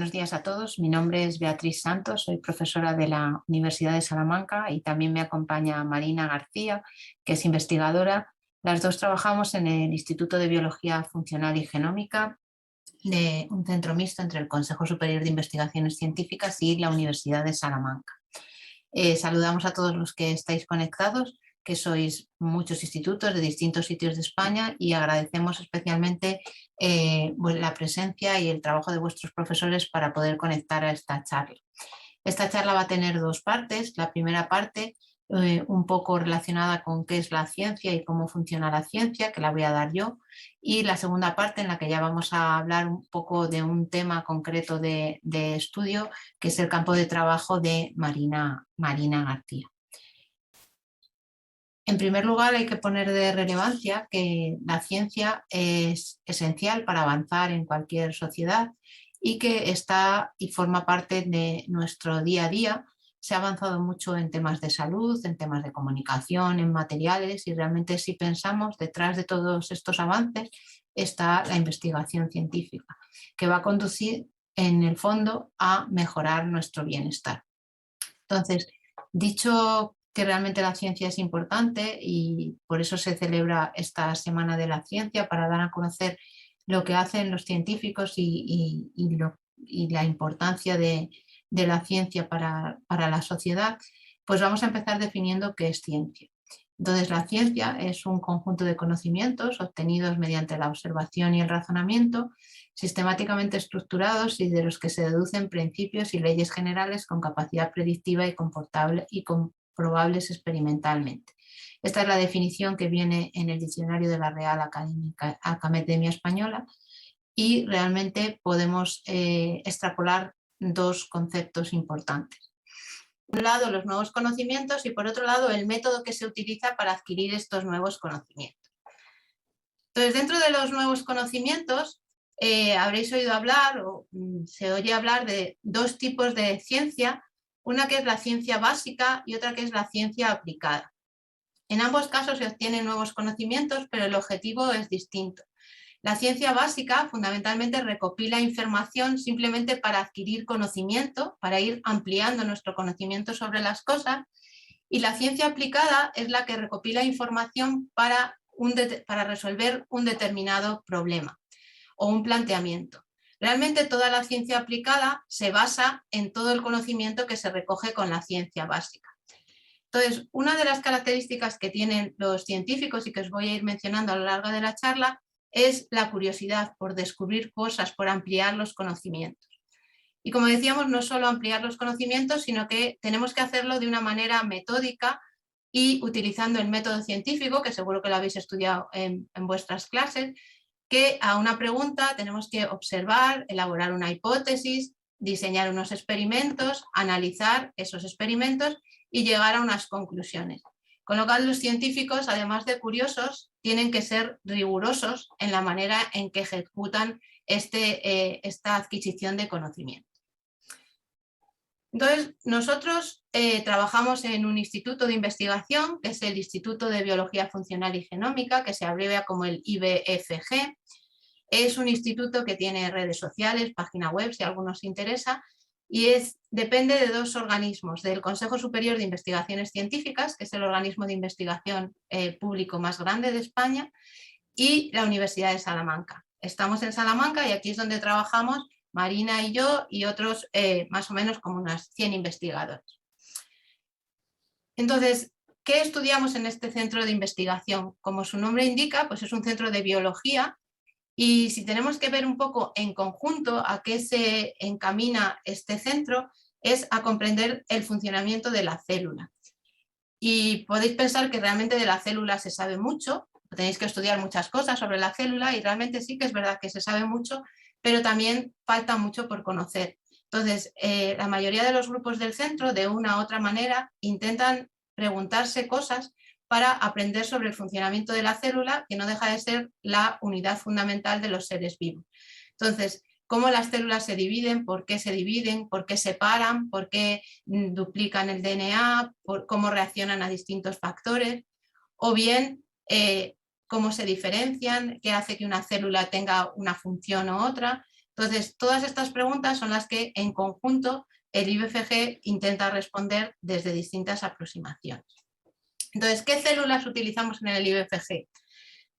Buenos días a todos. Mi nombre es Beatriz Santos, soy profesora de la Universidad de Salamanca y también me acompaña Marina García, que es investigadora. Las dos trabajamos en el Instituto de Biología Funcional y Genómica de un centro mixto entre el Consejo Superior de Investigaciones Científicas y la Universidad de Salamanca. Saludamos a todos los que estáis conectados, que sois muchos institutos de distintos sitios de España, y agradecemos especialmente la presencia y el trabajo de vuestros profesores para poder conectar a esta charla. Esta charla va a tener dos partes. La primera parte un poco relacionada con qué es la ciencia y cómo funciona la ciencia, que la voy a dar yo, y la segunda parte en la que ya vamos a hablar un poco de un tema concreto de estudio, que es el campo de trabajo de Marina García. En primer lugar, hay que poner de relevancia que la ciencia es esencial para avanzar en cualquier sociedad y que está y forma parte de nuestro día a día. Se ha avanzado mucho en temas de salud, en temas de comunicación, en materiales, y realmente, si pensamos, detrás de todos estos avances está la investigación científica, que va a conducir en el fondo a mejorar nuestro bienestar. Entonces, dicho que realmente la ciencia es importante y por eso se celebra esta Semana de la Ciencia, para dar a conocer lo que hacen los científicos y la importancia de la ciencia para la sociedad, pues vamos a empezar definiendo qué es ciencia. Entonces, la ciencia es un conjunto de conocimientos obtenidos mediante la observación y el razonamiento, sistemáticamente estructurados y de los que se deducen principios y leyes generales con capacidad predictiva y comprobables experimentalmente. Esta es la definición que viene en el diccionario de la Real Academia Española, y realmente podemos extrapolar dos conceptos importantes. Por un lado, los nuevos conocimientos, y por otro lado, el método que se utiliza para adquirir estos nuevos conocimientos. Entonces, dentro de los nuevos conocimientos, habréis oído hablar, o se oye hablar, de dos tipos de ciencia, una que es la ciencia básica y otra que es la ciencia aplicada. En ambos casos se obtienen nuevos conocimientos, pero el objetivo es distinto. La ciencia básica fundamentalmente recopila información simplemente para adquirir conocimiento, para ir ampliando nuestro conocimiento sobre las cosas, y la ciencia aplicada es la que recopila información para resolver un determinado problema o un planteamiento. Realmente toda la ciencia aplicada se basa en todo el conocimiento que se recoge con la ciencia básica. Entonces, una de las características que tienen los científicos y que os voy a ir mencionando a lo largo de la charla es la curiosidad por descubrir cosas, por ampliar los conocimientos. Y como decíamos, no solo ampliar los conocimientos, sino que tenemos que hacerlo de una manera metódica y utilizando el método científico, que seguro que lo habéis estudiado en vuestras clases, que a una pregunta tenemos que observar, elaborar una hipótesis, diseñar unos experimentos, analizar esos experimentos y llegar a unas conclusiones. Con lo cual, los científicos, además de curiosos, tienen que ser rigurosos en la manera en que ejecutan esta adquisición de conocimiento. Entonces, nosotros trabajamos en un instituto de investigación, que es el Instituto de Biología Funcional y Genómica, que se abrevia como el IBFG. Es un instituto que tiene redes sociales, página web, si a alguno os interesa, y depende de dos organismos: del Consejo Superior de Investigaciones Científicas, que es el organismo de investigación público más grande de España, y la Universidad de Salamanca. Estamos en Salamanca y aquí es donde trabajamos Marina y yo y otros más o menos como unas 100 investigadores. Entonces, ¿qué estudiamos en este centro de investigación? Como su nombre indica, pues es un centro de biología. Y si tenemos que ver un poco en conjunto a qué se encamina este centro, es a comprender el funcionamiento de la célula. Y podéis pensar que realmente de la célula se sabe mucho, tenéis que estudiar muchas cosas sobre la célula, y realmente sí que es verdad que se sabe mucho, pero también falta mucho por conocer. Entonces, la mayoría de los grupos del centro, de una u otra manera, intentan preguntarse cosas para aprender sobre el funcionamiento de la célula, que no deja de ser la unidad fundamental de los seres vivos. Entonces, cómo las células se dividen, por qué se dividen, por qué separan, por qué duplican el DNA, cómo reaccionan a distintos factores, o bien cómo se diferencian, qué hace que una célula tenga una función u otra. Entonces, todas estas preguntas son las que en conjunto el IBFG intenta responder desde distintas aproximaciones. Entonces, ¿qué células utilizamos en el IBFG?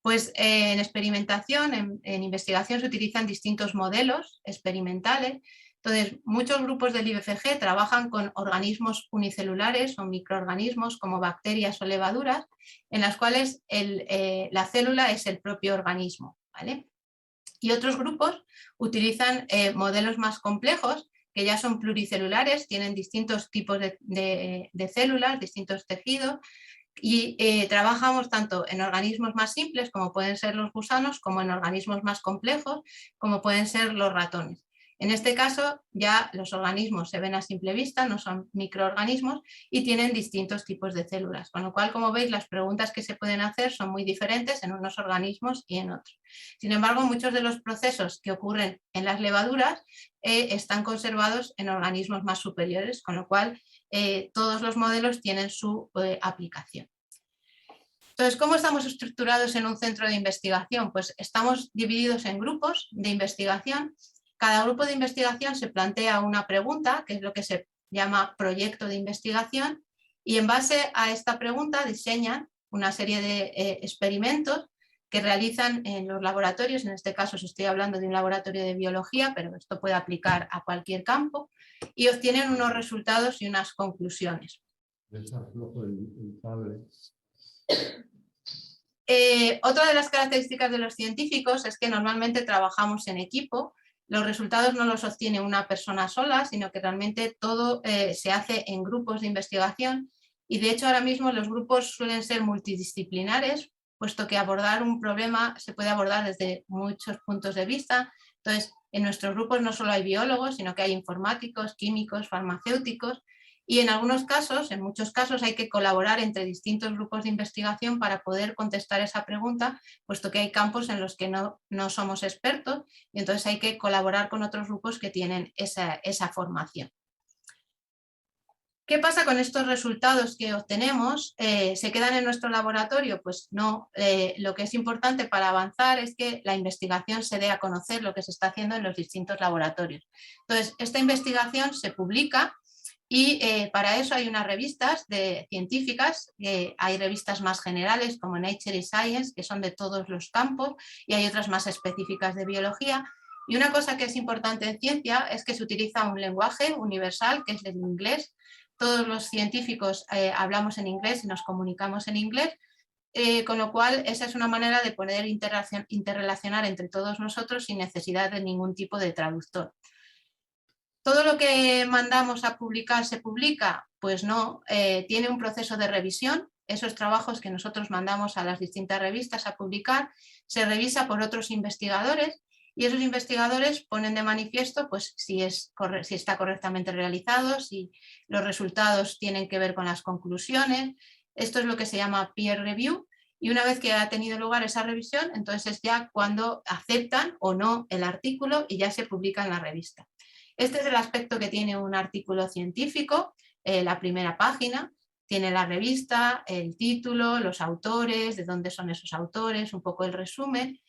Pues en experimentación, en investigación se utilizan distintos modelos experimentales. Entonces, muchos grupos del IBFG trabajan con organismos unicelulares o microorganismos como bacterias o levaduras, en las cuales la célula es el propio organismo, ¿vale? Y otros grupos utilizan modelos más complejos, que ya son pluricelulares, tienen distintos tipos de células, distintos tejidos, y trabajamos tanto en organismos más simples, como pueden ser los gusanos, como en organismos más complejos, como pueden ser los ratones. En este caso, ya los organismos se ven a simple vista, no son microorganismos y tienen distintos tipos de células. Con lo cual, como veis, las preguntas que se pueden hacer son muy diferentes en unos organismos y en otros. Sin embargo, muchos de los procesos que ocurren en las levaduras están conservados en organismos más superiores, con lo cual todos los modelos tienen su aplicación. Entonces, ¿cómo estamos estructurados en un centro de investigación? Pues estamos divididos en grupos de investigación. Cada grupo de investigación se plantea una pregunta, que es lo que se llama proyecto de investigación, y en base a esta pregunta diseñan una serie de experimentos que realizan en los laboratorios. En este caso, os estoy hablando de un laboratorio de biología, pero esto puede aplicar a cualquier campo, y obtienen unos resultados y unas conclusiones. Otra de las características de los científicos es que normalmente trabajamos en equipo. Los resultados no los obtiene una persona sola, sino que realmente todo se hace en grupos de investigación, y de hecho ahora mismo los grupos suelen ser multidisciplinares, puesto que abordar un problema se puede abordar desde muchos puntos de vista. Entonces, en nuestros grupos no solo hay biólogos, sino que hay informáticos, químicos, farmacéuticos, y en algunos casos, en muchos casos, hay que colaborar entre distintos grupos de investigación para poder contestar esa pregunta, puesto que hay campos en los que no somos expertos, y entonces hay que colaborar con otros grupos que tienen esa formación. ¿Qué pasa con estos resultados que obtenemos? ¿Se quedan en nuestro laboratorio? Pues no. Lo que es importante para avanzar es que la investigación se dé a conocer lo que se está haciendo en los distintos laboratorios. Entonces, esta investigación se publica. Y para eso hay unas revistas científicas, hay revistas más generales como Nature y Science, que son de todos los campos, y hay otras más específicas de biología. Y una cosa que es importante en ciencia es que se utiliza un lenguaje universal, que es el inglés. Todos los científicos hablamos en inglés y nos comunicamos en inglés, con lo cual esa es una manera de poder interrelacionar entre todos nosotros sin necesidad de ningún tipo de traductor. ¿Todo lo que mandamos a publicar se publica? Pues no, tiene un proceso de revisión. Esos trabajos que nosotros mandamos a las distintas revistas a publicar se revisa por otros investigadores, y esos investigadores ponen de manifiesto pues, si está correctamente realizado, si los resultados tienen que ver con las conclusiones. Esto es lo que se llama peer review, y una vez que ha tenido lugar esa revisión, entonces es ya cuando aceptan o no el artículo y ya se publica en la revista. Este es el aspecto que tiene un artículo científico, la primera página, tiene la revista, el título, los autores, de dónde son esos autores, un poco el resumen.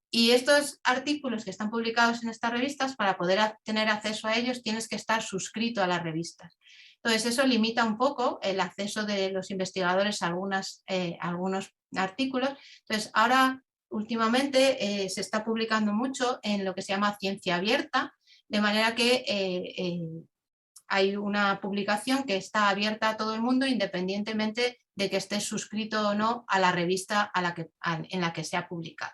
Y estos artículos que están publicados en estas revistas, para poder tener acceso a ellos tienes que estar suscrito a las revistas. Entonces eso limita un poco el acceso de los investigadores a algunos artículos. Entonces ahora últimamente se está publicando mucho en lo que se llama ciencia abierta, de manera que hay una publicación que está abierta a todo el mundo, independientemente de que estés suscrito o no a la revista en la que se ha publicado.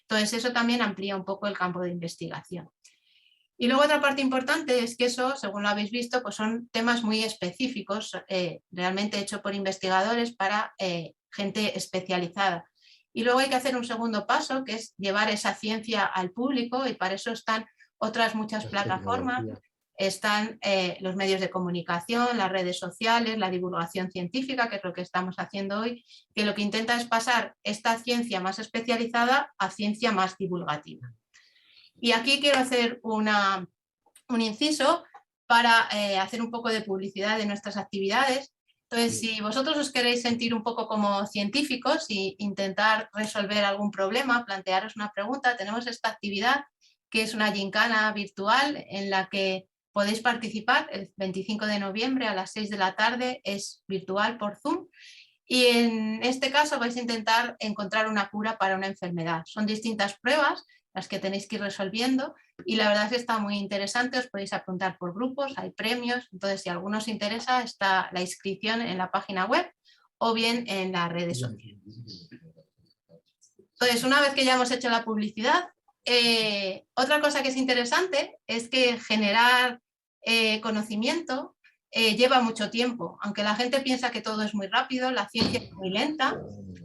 Entonces eso también amplía un poco el campo de investigación. Y luego otra parte importante es que eso, según lo habéis visto, pues son temas muy específicos, realmente hechos por investigadores para gente especializada. Y luego hay que hacer un segundo paso, que es llevar esa ciencia al público, y para eso están otras muchas plataformas, están los medios de comunicación, las redes sociales, la divulgación científica, que es lo que estamos haciendo hoy, que lo que intenta es pasar esta ciencia más especializada a ciencia más divulgativa. Y aquí quiero hacer un inciso para hacer un poco de publicidad de nuestras actividades. Entonces, si vosotros os queréis sentir un poco como científicos e intentar resolver algún problema, plantearos una pregunta, tenemos esta actividad que es una gincana virtual en la que podéis participar el 25 de noviembre a las 6 de la tarde, es virtual por Zoom. Y en este caso vais a intentar encontrar una cura para una enfermedad. Son distintas pruebas las que tenéis que ir resolviendo y la verdad es que está muy interesante, os podéis apuntar por grupos, hay premios, entonces si a alguno os interesa está la inscripción en la página web o bien en las redes sociales. Entonces, una vez que ya hemos hecho la publicidad, otra cosa que es interesante es que generar conocimiento lleva mucho tiempo. Aunque la gente piensa que todo es muy rápido, la ciencia es muy lenta,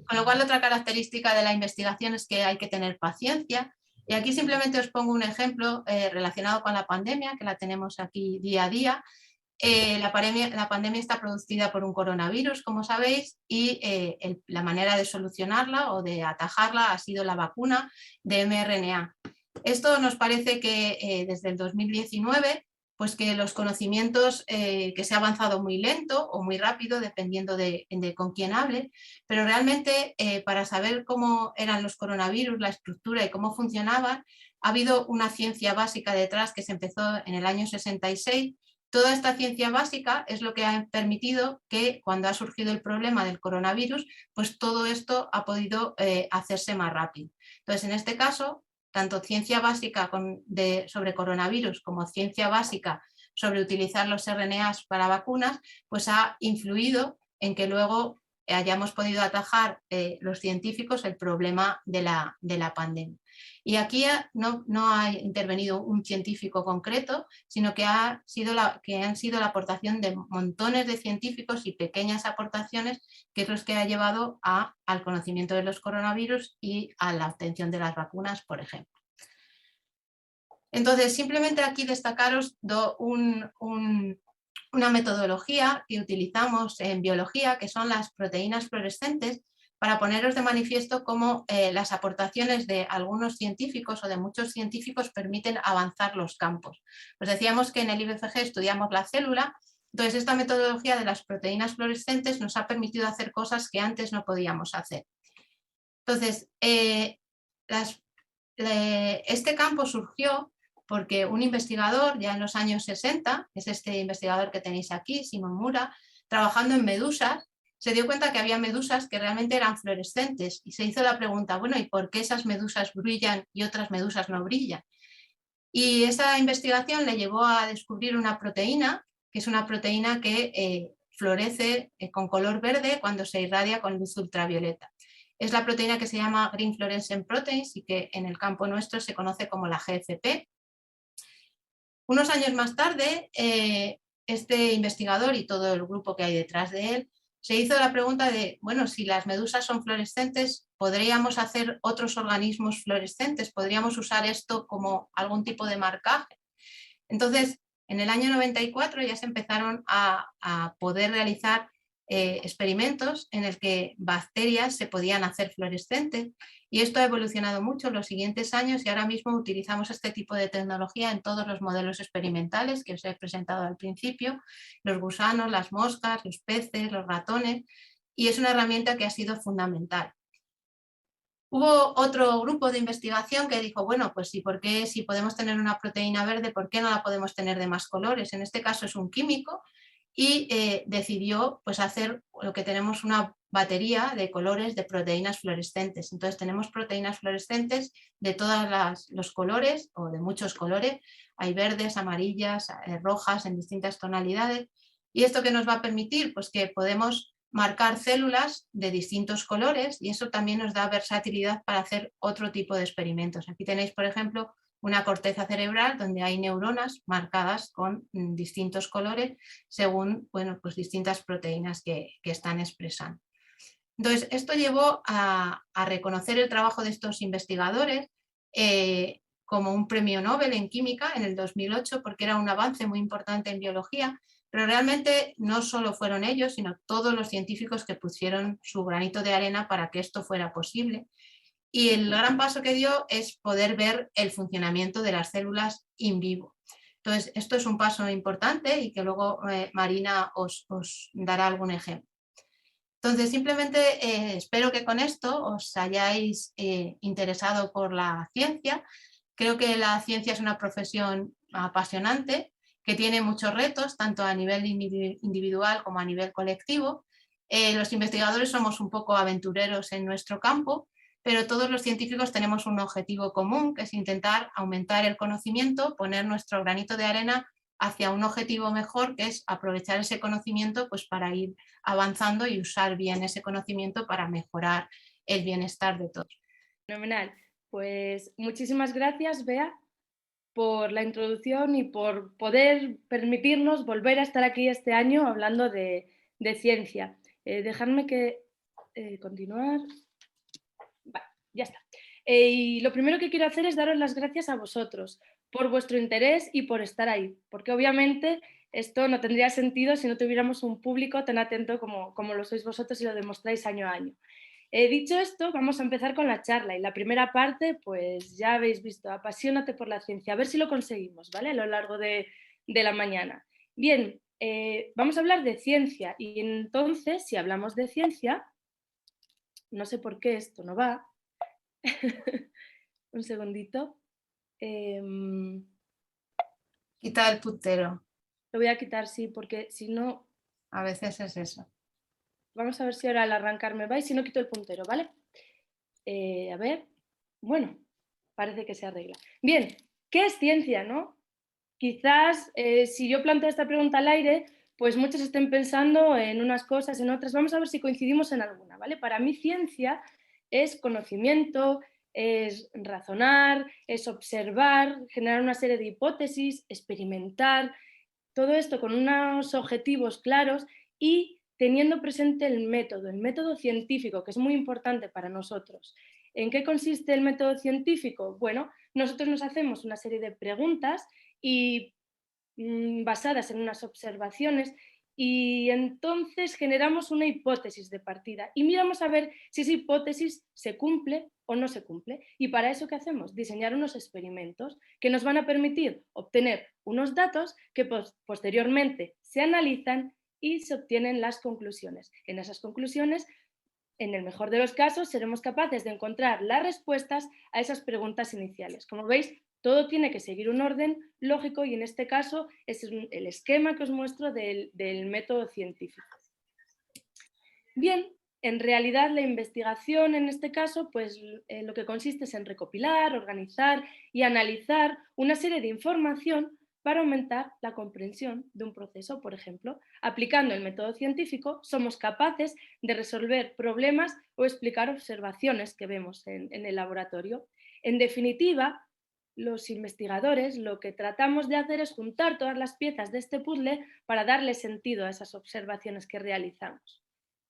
con lo cual otra característica de la investigación es que hay que tener paciencia. Y aquí simplemente os pongo un ejemplo relacionado con la pandemia, que la tenemos aquí día a día. La pandemia está producida por un coronavirus, como sabéis, y la manera de solucionarla o de atajarla ha sido la vacuna de mRNA. Esto nos parece que desde el 2019, pues que los conocimientos, que se ha avanzado muy lento o muy rápido, dependiendo de con quién hable, pero realmente para saber cómo eran los coronavirus, la estructura y cómo funcionaban, ha habido una ciencia básica detrás que se empezó en el año 66. Toda esta ciencia básica es lo que ha permitido que cuando ha surgido el problema del coronavirus, pues todo esto ha podido hacerse más rápido. Entonces, en este caso, tanto ciencia básica sobre coronavirus como ciencia básica sobre utilizar los RNAs para vacunas, pues ha influido en que luego hayamos podido atajar los científicos el problema de la pandemia. Y aquí no ha intervenido un científico concreto, sino que han sido la aportación de montones de científicos y pequeñas aportaciones, que es lo que ha llevado al conocimiento de los coronavirus y a la obtención de las vacunas, por ejemplo. Entonces, simplemente aquí destacaros una metodología que utilizamos en biología, que son las proteínas fluorescentes, para poneros de manifiesto cómo las aportaciones de algunos científicos o de muchos científicos permiten avanzar los campos. Pues decíamos que en el IBFG estudiamos la célula, entonces esta metodología de las proteínas fluorescentes nos ha permitido hacer cosas que antes no podíamos hacer. Entonces, este campo surgió porque un investigador ya en los años 60, es este investigador que tenéis aquí, Simon Mura, trabajando en medusas, se dio cuenta que había medusas que realmente eran fluorescentes y se hizo la pregunta, bueno, ¿y por qué esas medusas brillan y otras medusas no brillan? Y esa investigación le llevó a descubrir una proteína, que es una proteína que florece con color verde cuando se irradia con luz ultravioleta. Es la proteína que se llama Green Fluorescent Proteins y que en el campo nuestro se conoce como la GFP. Unos años más tarde, este investigador y todo el grupo que hay detrás de él se hizo la pregunta de, bueno, si las medusas son fluorescentes, ¿podríamos hacer otros organismos fluorescentes? ¿Podríamos usar esto como algún tipo de marcaje? Entonces, en el año 94 ya se empezaron a poder realizar experimentos en el que bacterias se podían hacer fluorescentes y esto ha evolucionado mucho en los siguientes años y ahora mismo utilizamos este tipo de tecnología en todos los modelos experimentales que os he presentado al principio, los gusanos, las moscas, los peces, los ratones, y es una herramienta que ha sido fundamental. Hubo otro grupo de investigación que dijo, bueno, pues sí, ¿por qué si podemos tener una proteína verde, por qué no la podemos tener de más colores? En este caso es un químico y decidió pues hacer lo que tenemos una batería de colores de proteínas fluorescentes. Entonces tenemos proteínas fluorescentes de todos los colores o de muchos colores. Hay verdes, amarillas, rojas en distintas tonalidades. ¿Y esto qué nos va a permitir? Pues que podemos marcar células de distintos colores y eso también nos da versatilidad para hacer otro tipo de experimentos. Aquí tenéis, por ejemplo, una corteza cerebral donde hay neuronas marcadas con distintos colores según, bueno, pues distintas proteínas que están expresando. Entonces, esto llevó a reconocer el trabajo de estos investigadores como un premio Nobel en química en el 2008 porque era un avance muy importante en biología, pero realmente no solo fueron ellos, sino todos los científicos que pusieron su granito de arena para que esto fuera posible. Y el gran paso que dio es poder ver el funcionamiento de las células in vivo. Entonces, esto es un paso importante y que luego Marina os dará algún ejemplo. Entonces, simplemente espero que con esto os hayáis interesado por la ciencia. Creo que la ciencia es una profesión apasionante, que tiene muchos retos, tanto a nivel individual como a nivel colectivo. Los investigadores somos un poco aventureros en nuestro campo, pero todos los científicos tenemos un objetivo común, que es intentar aumentar el conocimiento, poner nuestro granito de arena hacia un objetivo mejor, que es aprovechar ese conocimiento pues, para ir avanzando y usar bien ese conocimiento para mejorar el bienestar de todos. Fenomenal. Pues muchísimas gracias, Bea, por la introducción y por poder permitirnos volver a estar aquí este año hablando de ciencia. Dejadme que continuar. Vale, ya está. Y lo primero que quiero hacer es daros las gracias a vosotros por vuestro interés y por estar ahí, porque obviamente esto no tendría sentido si no tuviéramos un público tan atento como lo sois vosotros y lo demostráis año a año. Dicho esto, vamos a empezar con la charla y la primera parte, pues ya habéis visto, apasionate por la ciencia, a ver si lo conseguimos, ¿vale? A lo largo de la mañana. Bien, vamos a hablar de ciencia y entonces, si hablamos de ciencia, no sé por qué esto no va, un segundito. Quita el puntero. Lo voy a quitar, sí, porque si no... A veces es eso. Vamos a ver si ahora al arrancar me va y si no quito el puntero, ¿vale? A ver, bueno, parece que se arregla. Bien, ¿qué es ciencia, no? Quizás si yo planteo esta pregunta al aire, pues muchos estén pensando en unas cosas, en otras. Vamos a ver si coincidimos en alguna, ¿vale? Para mí ciencia es conocimiento, es razonar, es observar, generar una serie de hipótesis, experimentar, todo esto con unos objetivos claros y teniendo presente el método científico, que es muy importante para nosotros. ¿En qué consiste el método científico? Bueno, nosotros nos hacemos una serie de preguntas y basadas en unas observaciones y entonces generamos una hipótesis de partida y miramos a ver si esa hipótesis se cumple o no se cumple. Y para eso, ¿qué hacemos? Diseñar unos experimentos que nos van a permitir obtener unos datos que posteriormente se analizan y se obtienen las conclusiones. En esas conclusiones, en el mejor de los casos, seremos capaces de encontrar las respuestas a esas preguntas iniciales. Como veis, todo tiene que seguir un orden lógico y en este caso es el esquema que os muestro del método científico. Bien, en realidad la investigación en este caso, pues lo que consiste es en recopilar, organizar y analizar una serie de información para aumentar la comprensión de un proceso. Por ejemplo, aplicando el método científico, somos capaces de resolver problemas o explicar observaciones que vemos en el laboratorio. En definitiva, los investigadores lo que tratamos de hacer es juntar todas las piezas de este puzzle para darle sentido a esas observaciones que realizamos.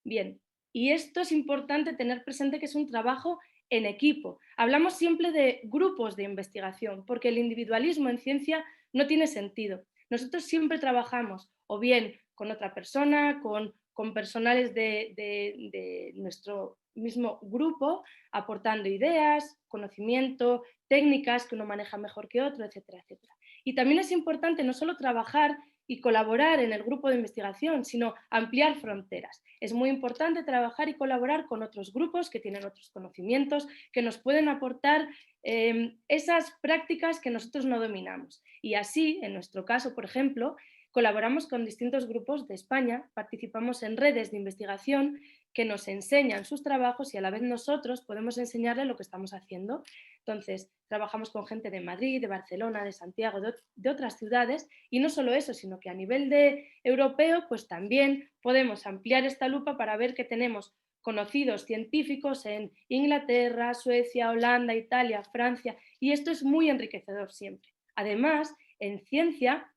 Bien, y esto es importante tener presente que es un trabajo en equipo. Hablamos siempre de grupos de investigación, porque el individualismo en ciencia no tiene sentido. Nosotros siempre trabajamos o bien con otra persona, con personales de nuestro mismo grupo, aportando ideas, conocimiento, técnicas que uno maneja mejor que otro, etcétera, etcétera. Y también es importante no solo trabajar y colaborar en el grupo de investigación, sino ampliar fronteras. Es muy importante trabajar y colaborar con otros grupos que tienen otros conocimientos, que nos pueden aportar esas prácticas que nosotros no dominamos. Y así, en nuestro caso, por ejemplo, colaboramos con distintos grupos de España, participamos en redes de investigación que nos enseñan sus trabajos y a la vez nosotros podemos enseñarle lo que estamos haciendo. Entonces, trabajamos con gente de Madrid, de Barcelona, de Santiago, de otras ciudades y no solo eso, sino que a nivel de europeo, pues también podemos ampliar esta lupa para ver que tenemos conocidos científicos en Inglaterra, Suecia, Holanda, Italia, Francia, y esto es muy enriquecedor siempre. Además, en ciencia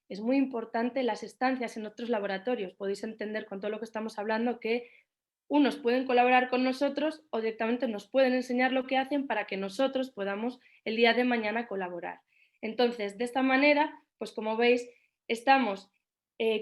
es muy importante las estancias en otros laboratorios. Podéis entender con todo lo que estamos hablando que unos pueden colaborar con nosotros o directamente nos pueden enseñar lo que hacen para que nosotros podamos el día de mañana colaborar. Entonces, de esta manera, pues como veis, estamos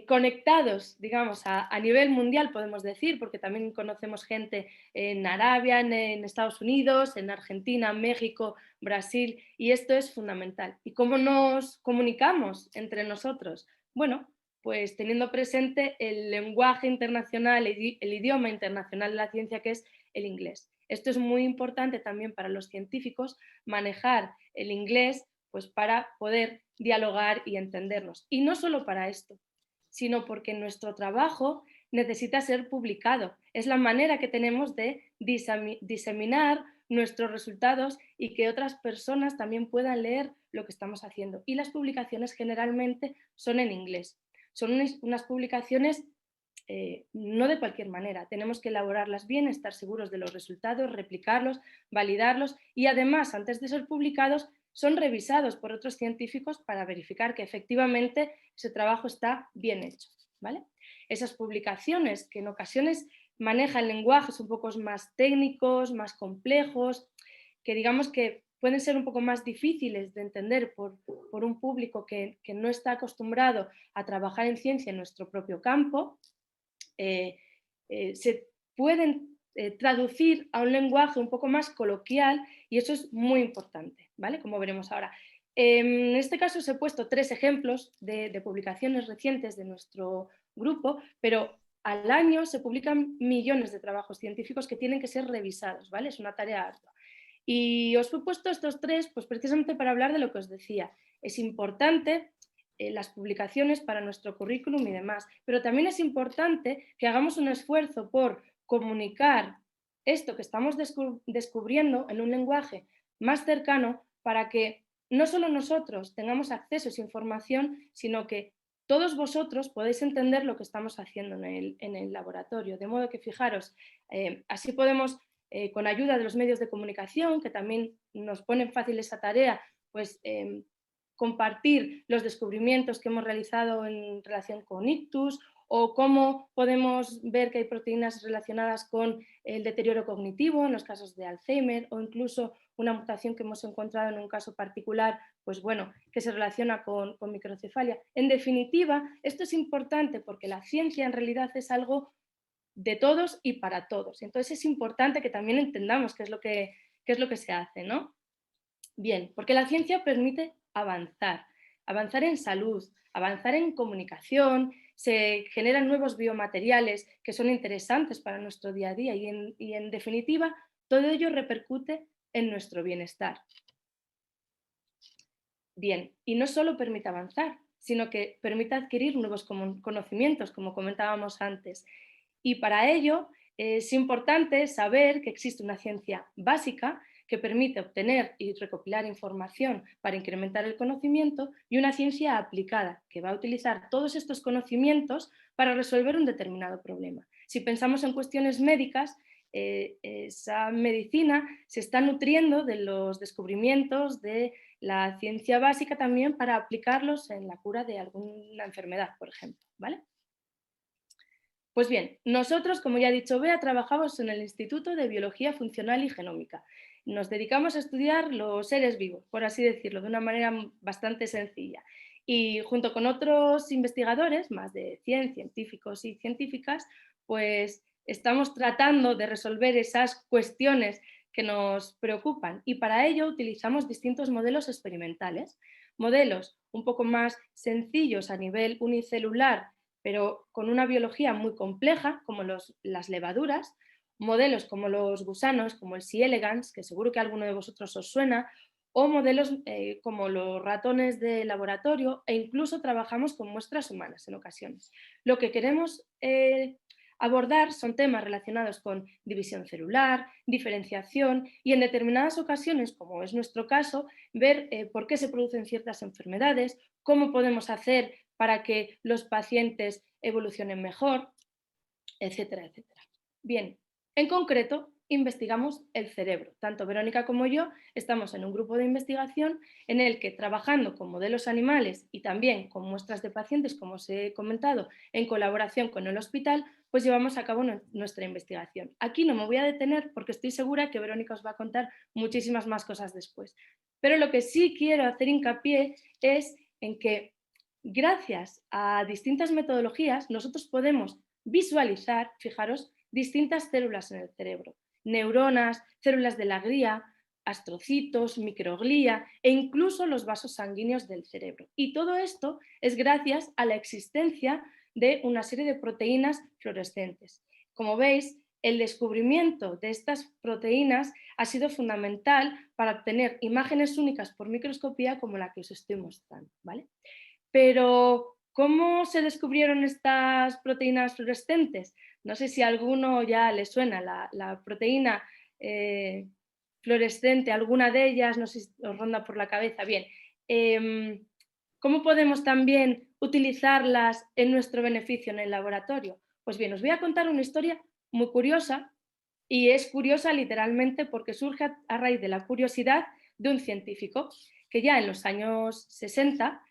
conectados, digamos, a nivel mundial, podemos decir, porque también conocemos gente en Arabia, en Estados Unidos, en Argentina, México, Brasil, y esto es fundamental. ¿Y cómo nos comunicamos entre nosotros? Bueno, pues teniendo presente el lenguaje internacional, el idioma internacional de la ciencia, que es el inglés. Esto es muy importante también para los científicos, manejar el inglés pues para poder dialogar y entendernos. Y no solo para esto, sino porque nuestro trabajo necesita ser publicado. Es la manera que tenemos de diseminar nuestros resultados y que otras personas también puedan leer lo que estamos haciendo. Y las publicaciones generalmente son en inglés. Son unas publicaciones no de cualquier manera. Tenemos que elaborarlas bien, estar seguros de los resultados, replicarlos, validarlos y además, antes de ser publicados, son revisados por otros científicos para verificar que efectivamente ese trabajo está bien hecho, ¿vale? Esas publicaciones que en ocasiones manejan lenguajes un poco más técnicos, más complejos, que digamos que pueden ser un poco más difíciles de entender por un público que no está acostumbrado a trabajar en ciencia en nuestro propio campo, se pueden traducir a un lenguaje un poco más coloquial y eso es muy importante, ¿vale? Como veremos ahora. En este caso os he puesto 3 ejemplos de publicaciones recientes de nuestro grupo, pero al año se publican millones de trabajos científicos que tienen que ser revisados, ¿vale? Es una tarea ardua. Y os he puesto estos 3 pues precisamente para hablar de lo que os decía. Es importante las publicaciones para nuestro currículum y demás, pero también es importante que hagamos un esfuerzo por comunicar esto que estamos descubriendo en un lenguaje más cercano para que no solo nosotros tengamos acceso a esa información, sino que todos vosotros podéis entender lo que estamos haciendo en el laboratorio. De modo que fijaros, así podemos, con ayuda de los medios de comunicación, que también nos ponen fácil esa tarea, pues compartir los descubrimientos que hemos realizado en relación con ictus o cómo podemos ver que hay proteínas relacionadas con el deterioro cognitivo en los casos de Alzheimer o incluso una mutación que hemos encontrado en un caso particular, pues bueno, que se relaciona con microcefalia. En definitiva, esto es importante porque la ciencia en realidad es algo de todos y para todos. Entonces es importante que también entendamos qué es lo que se hace, ¿no? Bien, porque la ciencia permite avanzar, avanzar en salud, avanzar en comunicación, se generan nuevos biomateriales que son interesantes para nuestro día a día y en definitiva todo ello repercute en nuestro bienestar. Bien, y no solo permite avanzar, sino que permite adquirir nuevos conocimientos, como comentábamos antes. Y para ello es importante saber que existe una ciencia básica que permite obtener y recopilar información para incrementar el conocimiento y una ciencia aplicada que va a utilizar todos estos conocimientos para resolver un determinado problema. Si pensamos en cuestiones médicas, esa medicina se está nutriendo de los descubrimientos de la ciencia básica también para aplicarlos en la cura de alguna enfermedad, por ejemplo, ¿vale? Pues bien, nosotros, como ya ha dicho Bea, trabajamos en el Instituto de Biología Funcional y Genómica. Nos dedicamos a estudiar los seres vivos, por así decirlo, de una manera bastante sencilla. Y junto con otros investigadores, más de 100 científicos y científicas, pues estamos tratando de resolver esas cuestiones que nos preocupan y para ello utilizamos distintos modelos experimentales, modelos un poco más sencillos a nivel unicelular pero con una biología muy compleja, como las levaduras, modelos como los gusanos, como el C. elegans, que seguro que a alguno de vosotros os suena, o modelos como los ratones de laboratorio, e incluso trabajamos con muestras humanas en ocasiones. Lo que queremos abordar son temas relacionados con división celular, diferenciación y en determinadas ocasiones, como es nuestro caso, ver por qué se producen ciertas enfermedades, cómo podemos hacer para que los pacientes evolucionen mejor, etcétera, etcétera. Bien, en concreto, investigamos el cerebro. Tanto Verónica como yo estamos en un grupo de investigación en el que, trabajando con modelos animales y también con muestras de pacientes, como os he comentado, en colaboración con el hospital, pues llevamos a cabo nuestra investigación. Aquí no me voy a detener porque estoy segura que Verónica os va a contar muchísimas más cosas después. Pero lo que sí quiero hacer hincapié es en que gracias a distintas metodologías nosotros podemos visualizar, fijaros, distintas células en el cerebro, neuronas, células de la glía, astrocitos, microglía e incluso los vasos sanguíneos del cerebro. Y todo esto es gracias a la existencia de una serie de proteínas fluorescentes. Como veis, el descubrimiento de estas proteínas ha sido fundamental para obtener imágenes únicas por microscopía como la que os estoy mostrando, ¿vale? Pero, ¿cómo se descubrieron estas proteínas fluorescentes? No sé si a alguno ya le suena la proteína fluorescente, alguna de ellas, no sé si os ronda por la cabeza. Bien, ¿cómo podemos también utilizarlas en nuestro beneficio en el laboratorio? Pues bien, os voy a contar una historia muy curiosa, y es curiosa literalmente porque surge a raíz de la curiosidad de un científico que ya en los años 60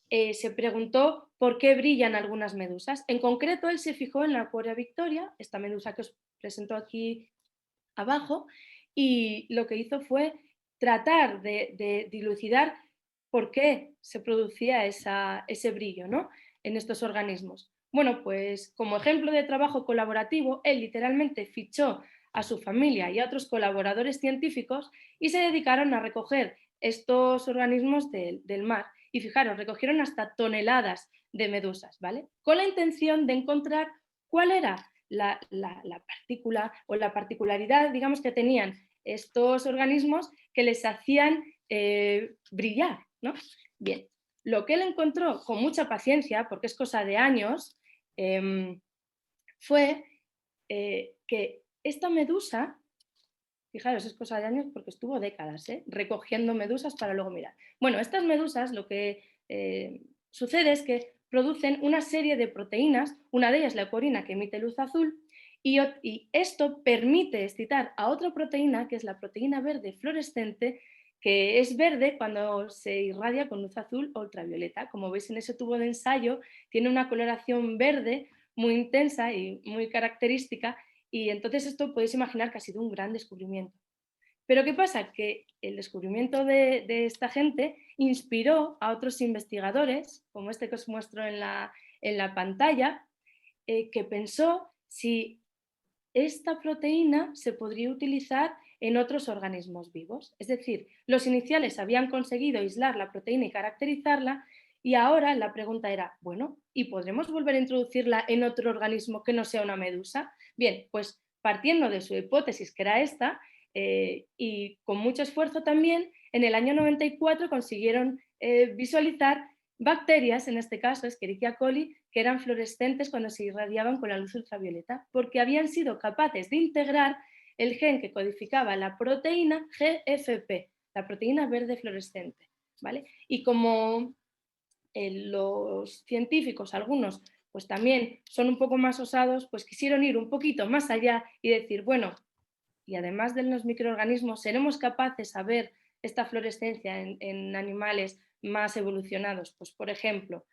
se preguntó por qué brillan algunas medusas. En concreto, él se fijó en la Aquaria Victoria, esta medusa que os presento aquí abajo, y lo que hizo fue tratar de dilucidar por qué se producía ese brillo, ¿no?, en estos organismos. Bueno, pues como ejemplo de trabajo colaborativo, él literalmente fichó a su familia y a otros colaboradores científicos y se dedicaron a recoger estos organismos del mar. Y fijaros, recogieron hasta toneladas de medusas, ¿vale? Con la intención de encontrar cuál era la partícula o la particularidad, digamos, que tenían estos organismos que les hacían brillar, ¿no? Bien, lo que él encontró con mucha paciencia, porque es cosa de años, fue que esta medusa, fijaros, es cosa de años porque estuvo décadas recogiendo medusas para luego mirar. Bueno, estas medusas lo que sucede es que producen una serie de proteínas, una de ellas la ecorina que emite luz azul, y esto permite excitar a otra proteína, que es la proteína verde fluorescente, que es verde cuando se irradia con luz azul o ultravioleta. Como veis en ese tubo de ensayo, tiene una coloración verde muy intensa y muy característica, y entonces esto podéis imaginar que ha sido un gran descubrimiento. Pero ¿qué pasa? Que el descubrimiento de esta gente inspiró a otros investigadores, como este que os muestro en la pantalla, que pensó si esta proteína se podría utilizar en otros organismos vivos. Es decir, los iniciales habían conseguido aislar la proteína y caracterizarla, y ahora la pregunta era, bueno, ¿y podremos volver a introducirla en otro organismo que no sea una medusa? Bien, pues partiendo de su hipótesis, que era esta, y con mucho esfuerzo también, en el año 94 consiguieron visualizar bacterias, en este caso Escherichia coli, que eran fluorescentes cuando se irradiaban con la luz ultravioleta, porque habían sido capaces de integrar el gen que codificaba la proteína GFP, la proteína verde fluorescente, ¿vale? Y como los científicos, algunos, pues también son un poco más osados, pues quisieron ir un poquito más allá y decir, bueno, y además de los microorganismos, ¿seremos capaces de ver esta fluorescencia en animales más evolucionados? Pues, por ejemplo,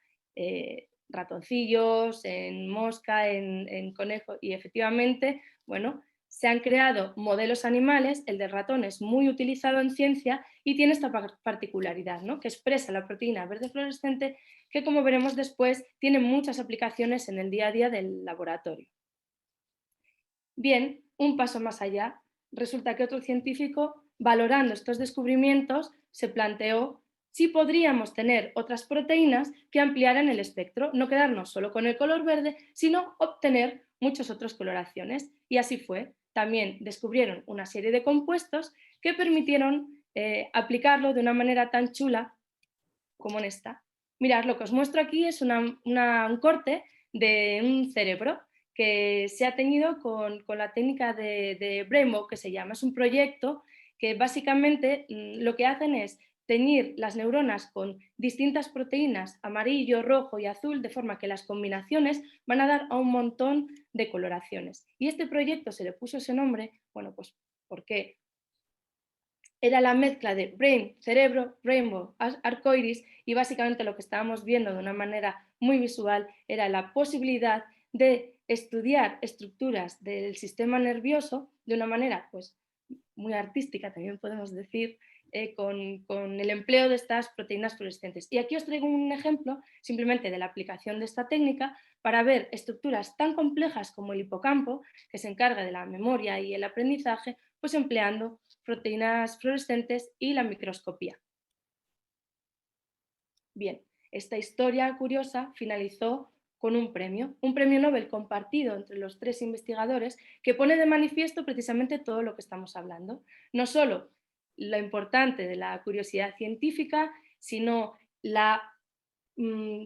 ratoncillos, en mosca, en conejo, y efectivamente, bueno, se han creado modelos animales, el del ratón es muy utilizado en ciencia y tiene esta particularidad, ¿no?, que expresa la proteína verde fluorescente, que como veremos después tiene muchas aplicaciones en el día a día del laboratorio. Bien, un paso más allá, resulta que otro científico, valorando estos descubrimientos, se planteó si podríamos tener otras proteínas que ampliaran el espectro, no quedarnos solo con el color verde, sino obtener muchas otras coloraciones. Y así fue. También descubrieron una serie de compuestos que permitieron aplicarlo de una manera tan chula como en esta. Mirad, lo que os muestro aquí es un corte de un cerebro que se ha teñido con la técnica de Brainbow, que se llama. Es un proyecto que básicamente lo que hacen es teñir las neuronas con distintas proteínas, amarillo, rojo y azul, de forma que las combinaciones van a dar a un montón de coloraciones. Y este proyecto se le puso ese nombre, bueno, pues porque era la mezcla de brain, cerebro, rainbow, arcoiris, y básicamente lo que estábamos viendo de una manera muy visual era la posibilidad de estudiar estructuras del sistema nervioso de una manera pues muy artística, también podemos decir, con el empleo de estas proteínas fluorescentes. Y aquí os traigo un ejemplo simplemente de la aplicación de esta técnica para ver estructuras tan complejas como el hipocampo, que se encarga de la memoria y el aprendizaje, pues empleando proteínas fluorescentes y la microscopía. Bien, esta historia curiosa finalizó con un premio Nobel compartido entre los 3 investigadores que pone de manifiesto precisamente todo lo que estamos hablando. No solo lo importante de la curiosidad científica, sino la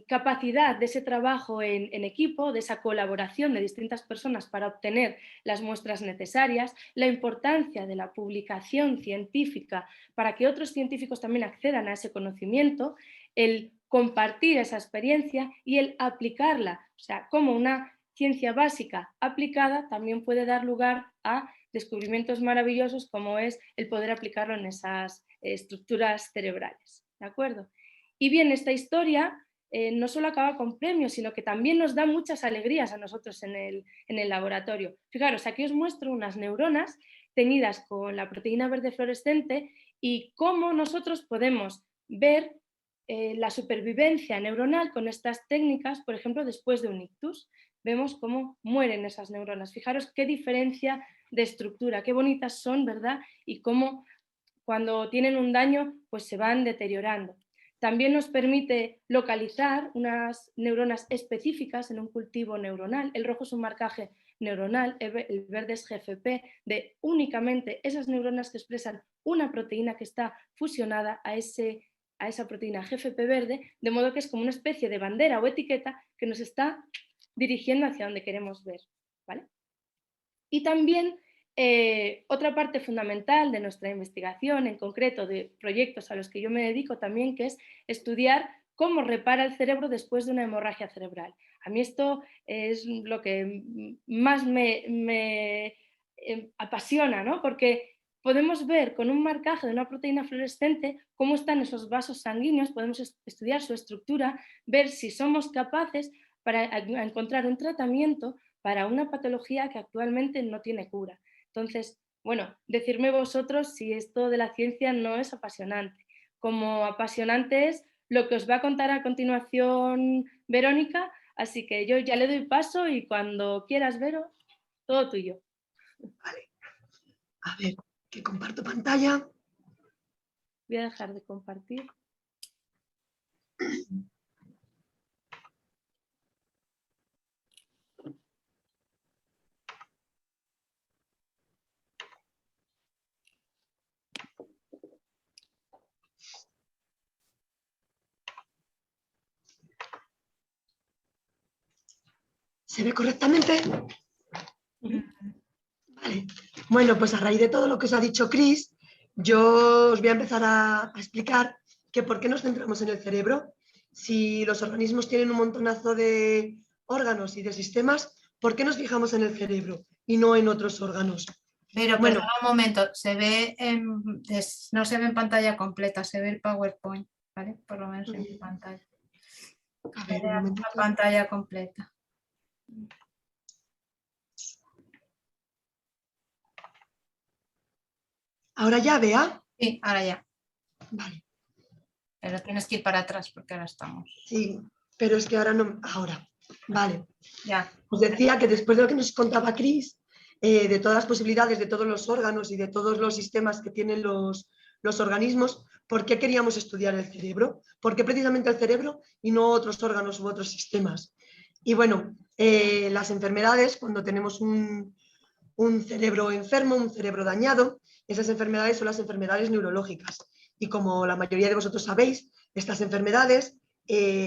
capacidad de ese trabajo en equipo, de esa colaboración de distintas personas para obtener las muestras necesarias, la importancia de la publicación científica para que otros científicos también accedan a ese conocimiento, el compartir esa experiencia y el aplicarla, o sea, como una ciencia básica aplicada también puede dar lugar a descubrimientos maravillosos como es el poder aplicarlo en esas estructuras cerebrales, ¿de acuerdo? Y bien, esta historia no solo acaba con premios, sino que también nos da muchas alegrías a nosotros en el laboratorio. Fijaros, aquí os muestro unas neuronas teñidas con la proteína verde fluorescente y cómo nosotros podemos ver la supervivencia neuronal con estas técnicas, por ejemplo, después de un ictus. Vemos cómo mueren esas neuronas. Fijaros qué diferencia de estructura, qué bonitas son, ¿verdad? Y cómo cuando tienen un daño, pues se van deteriorando. También nos permite localizar unas neuronas específicas en un cultivo neuronal. El rojo es un marcaje neuronal, el verde es GFP, de únicamente esas neuronas que expresan una proteína que está fusionada a esa proteína GFP verde, de modo que es como una especie de bandera o etiqueta que nos está dirigiendo hacia donde queremos ver, ¿vale? Y también otra parte fundamental de nuestra investigación, en concreto de proyectos a los que yo me dedico también, que es estudiar cómo repara el cerebro después de una hemorragia cerebral. A mí esto es lo que más me apasiona, ¿no? Porque podemos ver con un marcaje de una proteína fluorescente cómo están esos vasos sanguíneos, podemos estudiar su estructura, ver si somos capaces para encontrar un tratamiento para una patología que actualmente no tiene cura. Entonces, bueno, decirme vosotros si esto de la ciencia no es apasionante. Como apasionante es lo que os va a contar a continuación Verónica, así que yo ya le doy paso y cuando quieras, Vero, todo tuyo. Vale. A ver, que comparto pantalla. Voy a dejar de compartir. ¿Se ve correctamente? Vale. Bueno, pues a raíz de todo lo que os ha dicho Chris, yo os voy a empezar a explicar que por qué nos centramos en el cerebro. Si los organismos tienen un montonazo de órganos y de sistemas, ¿por qué nos fijamos en el cerebro y no en otros órganos? Pero Bueno. perdona un momento, no se ve en pantalla completa, se ve el PowerPoint, ¿vale? Por lo menos en mi pantalla. A ver, un momentito. La pantalla completa. ¿Ahora ya, Bea? Sí, ahora ya. Vale. Pero tienes que ir para atrás porque ahora estamos. Sí, pero es que ahora no. Ahora. Vale. Ya. Os decía que después de lo que nos contaba Chris, de todas las posibilidades, de todos los órganos y de todos los sistemas que tienen los organismos, ¿por qué queríamos estudiar el cerebro? ¿Por qué precisamente el cerebro y no otros órganos u otros sistemas? Y bueno, las enfermedades, cuando tenemos un cerebro enfermo, un cerebro dañado, esas enfermedades son las enfermedades neurológicas. Y como la mayoría de vosotros sabéis, estas enfermedades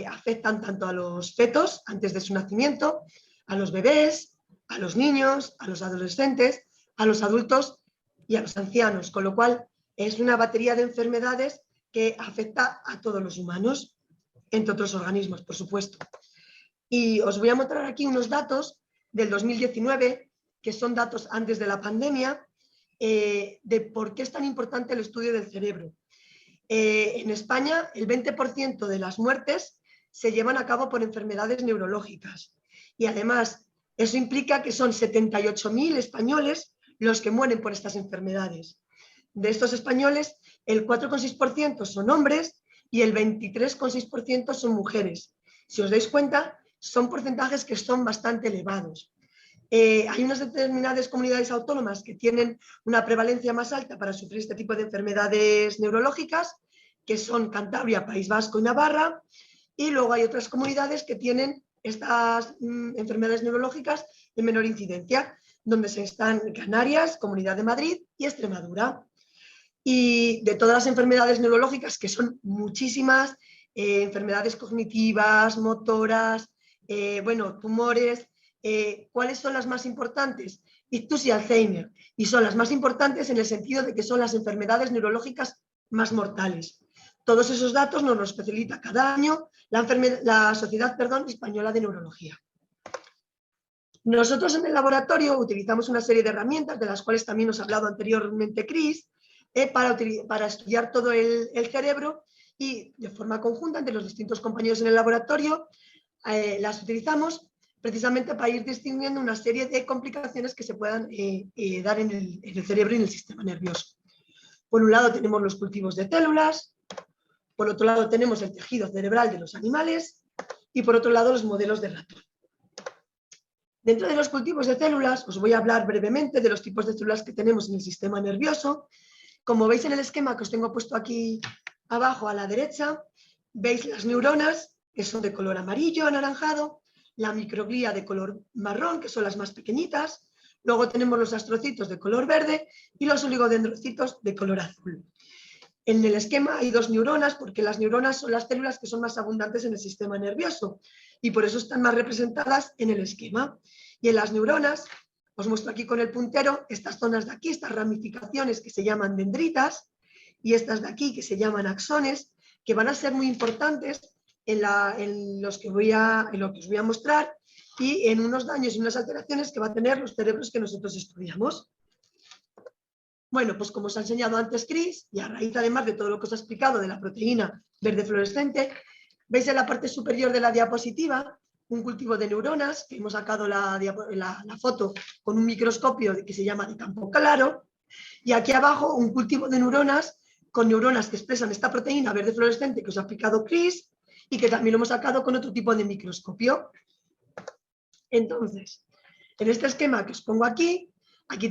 afectan tanto a los fetos antes de su nacimiento, a los bebés, a los niños, a los adolescentes, a los adultos y a los ancianos, con lo cual es una batería de enfermedades que afecta a todos los humanos, entre otros organismos, por supuesto. Y os voy a mostrar aquí unos datos del 2019, que son datos antes de la pandemia, de por qué es tan importante el estudio del cerebro. En España, el 20% de las muertes se llevan a cabo por enfermedades neurológicas. Y además, eso implica que son 78.000 españoles los que mueren por estas enfermedades. De estos españoles, el 4,6% son hombres y el 23,6% son mujeres. Si os dais cuenta, son porcentajes que son bastante elevados. Hay unas determinadas comunidades autónomas que tienen una prevalencia más alta para sufrir este tipo de enfermedades neurológicas, que son Cantabria, País Vasco y Navarra, y luego hay otras comunidades que tienen estas enfermedades neurológicas de menor incidencia, donde se están Canarias, Comunidad de Madrid y Extremadura. Y de todas las enfermedades neurológicas, que son muchísimas, enfermedades cognitivas, motoras, tumores, ¿cuáles son las más importantes? Ictus y Alzheimer. Y son las más importantes en el sentido de que son las enfermedades neurológicas más mortales. Todos esos datos nos los facilita cada año la Sociedad Española de Neurología. Nosotros en el laboratorio utilizamos una serie de herramientas, de las cuales también nos ha hablado anteriormente Cris, para estudiar todo el cerebro, y de forma conjunta entre los distintos compañeros en el laboratorio las utilizamos precisamente para ir distinguiendo una serie de complicaciones que se puedan dar en el cerebro y en el sistema nervioso. Por un lado tenemos los cultivos de células, por otro lado tenemos el tejido cerebral de los animales y por otro lado los modelos de ratón. Dentro de los cultivos de células os voy a hablar brevemente de los tipos de células que tenemos en el sistema nervioso. Como veis en el esquema que os tengo puesto aquí abajo a la derecha, veis las neuronas, que son de color amarillo anaranjado, la microglía de color marrón, que son las más pequeñitas, luego tenemos los astrocitos de color verde y los oligodendrocitos de color azul. En el esquema hay dos neuronas, porque las neuronas son las células que son más abundantes en el sistema nervioso y por eso están más representadas en el esquema. Y en las neuronas, os muestro aquí con el puntero, estas zonas de aquí, estas ramificaciones que se llaman dendritas, y estas de aquí que se llaman axones, que van a ser muy importantes en lo que os voy a mostrar y en unos daños y unas alteraciones que va a tener los cerebros que nosotros estudiamos. Bueno, pues como os ha enseñado antes Cris, y a raíz además de todo lo que os ha explicado de la proteína verde fluorescente, veis en la parte superior de la diapositiva un cultivo de neuronas, que hemos sacado la foto con un microscopio que se llama de campo claro, y aquí abajo un cultivo de neuronas con neuronas que expresan esta proteína verde fluorescente que os ha explicado Cris y que también lo hemos sacado con otro tipo de microscopio. Entonces, en este esquema que os pongo aquí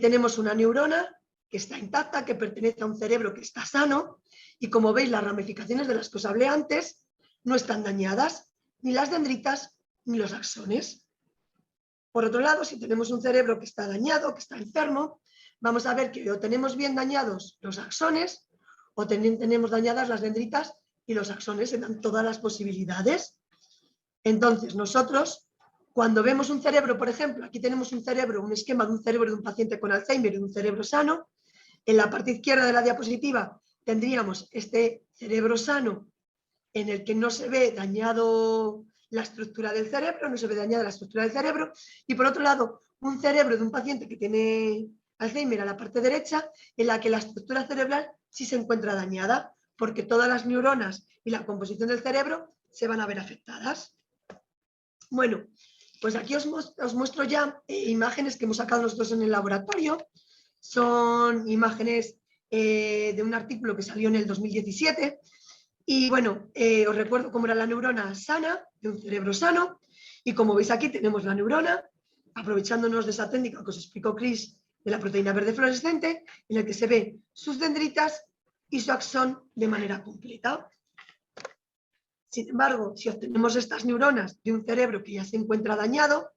tenemos una neurona que está intacta, que pertenece a un cerebro que está sano, y como veis las ramificaciones de las que os hablé antes no están dañadas, ni las dendritas ni los axones. Por otro lado, si tenemos un cerebro que está dañado, que está enfermo, vamos a ver que o tenemos bien dañados los axones o tenemos dañadas las dendritas y los axones, se dan todas las posibilidades. Entonces nosotros, cuando vemos un cerebro, por ejemplo, aquí tenemos un cerebro, un esquema de un cerebro de un paciente con Alzheimer y de un cerebro sano. En la parte izquierda de la diapositiva tendríamos este cerebro sano en el que no se ve dañado la estructura del cerebro, y por otro lado un cerebro de un paciente que tiene Alzheimer a la parte derecha, en la que la estructura cerebral sí se encuentra dañada, porque todas las neuronas y la composición del cerebro se van a ver afectadas. Bueno, pues aquí os muestro ya imágenes que hemos sacado nosotros en el laboratorio. Son imágenes de un artículo que salió en el 2017. Y bueno, os recuerdo cómo era la neurona sana, de un cerebro sano. Y como veis aquí tenemos la neurona, aprovechándonos de esa técnica que os explicó Cris, de la proteína verde fluorescente, en la que se ve sus dendritas y su axón de manera completa. Sin embargo, si obtenemos estas neuronas de un cerebro que ya se encuentra dañado,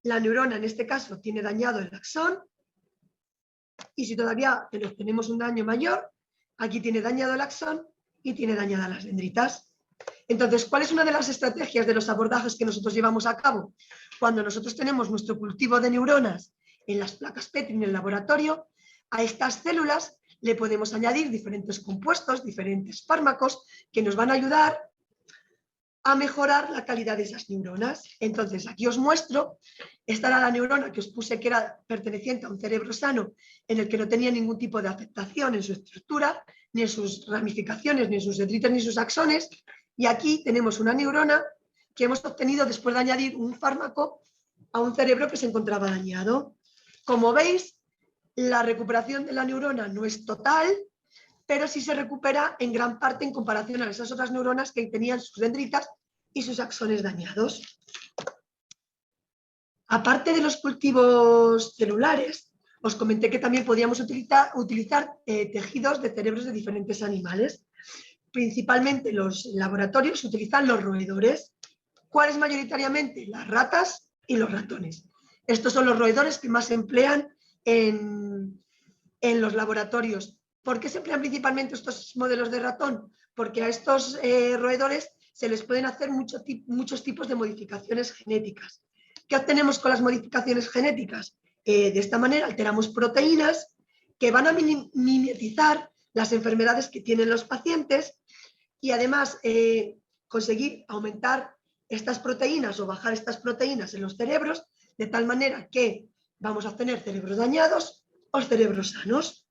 la neurona en este caso tiene dañado el axón, y si todavía tenemos un daño mayor, aquí tiene dañado el axón y tiene dañadas las dendritas. Entonces, ¿cuál es una de las estrategias de los abordajes que nosotros llevamos a cabo? Cuando nosotros tenemos nuestro cultivo de neuronas en las placas Petri en el laboratorio, a estas células le podemos añadir diferentes compuestos, diferentes fármacos que nos van a ayudar a mejorar la calidad de esas neuronas. Entonces, aquí os muestro, esta era la neurona que os puse que era perteneciente a un cerebro sano, en el que no tenía ningún tipo de afectación en su estructura, ni en sus ramificaciones, ni en sus dendritas, ni en sus axones. Y aquí tenemos una neurona que hemos obtenido después de añadir un fármaco a un cerebro que se encontraba dañado. Como veis, la recuperación de la neurona no es total, pero sí se recupera en gran parte en comparación a esas otras neuronas que tenían sus dendritas y sus axones dañados. Aparte de los cultivos celulares, os comenté que también podíamos utilizar tejidos de cerebros de diferentes animales. Principalmente los laboratorios utilizan los roedores. ¿Cuáles mayoritariamente? Las ratas y los ratones. Estos son los roedores que más se emplean en los laboratorios. ¿Por qué se emplean principalmente estos modelos de ratón? Porque a estos roedores se les pueden hacer muchos tipos de modificaciones genéticas. ¿Qué obtenemos con las modificaciones genéticas? De esta manera alteramos proteínas que van a mimetizar las enfermedades que tienen los pacientes y además conseguir aumentar estas proteínas o bajar estas proteínas en los cerebros de tal manera que vamos a obtener cerebros dañados o cerebros sanos.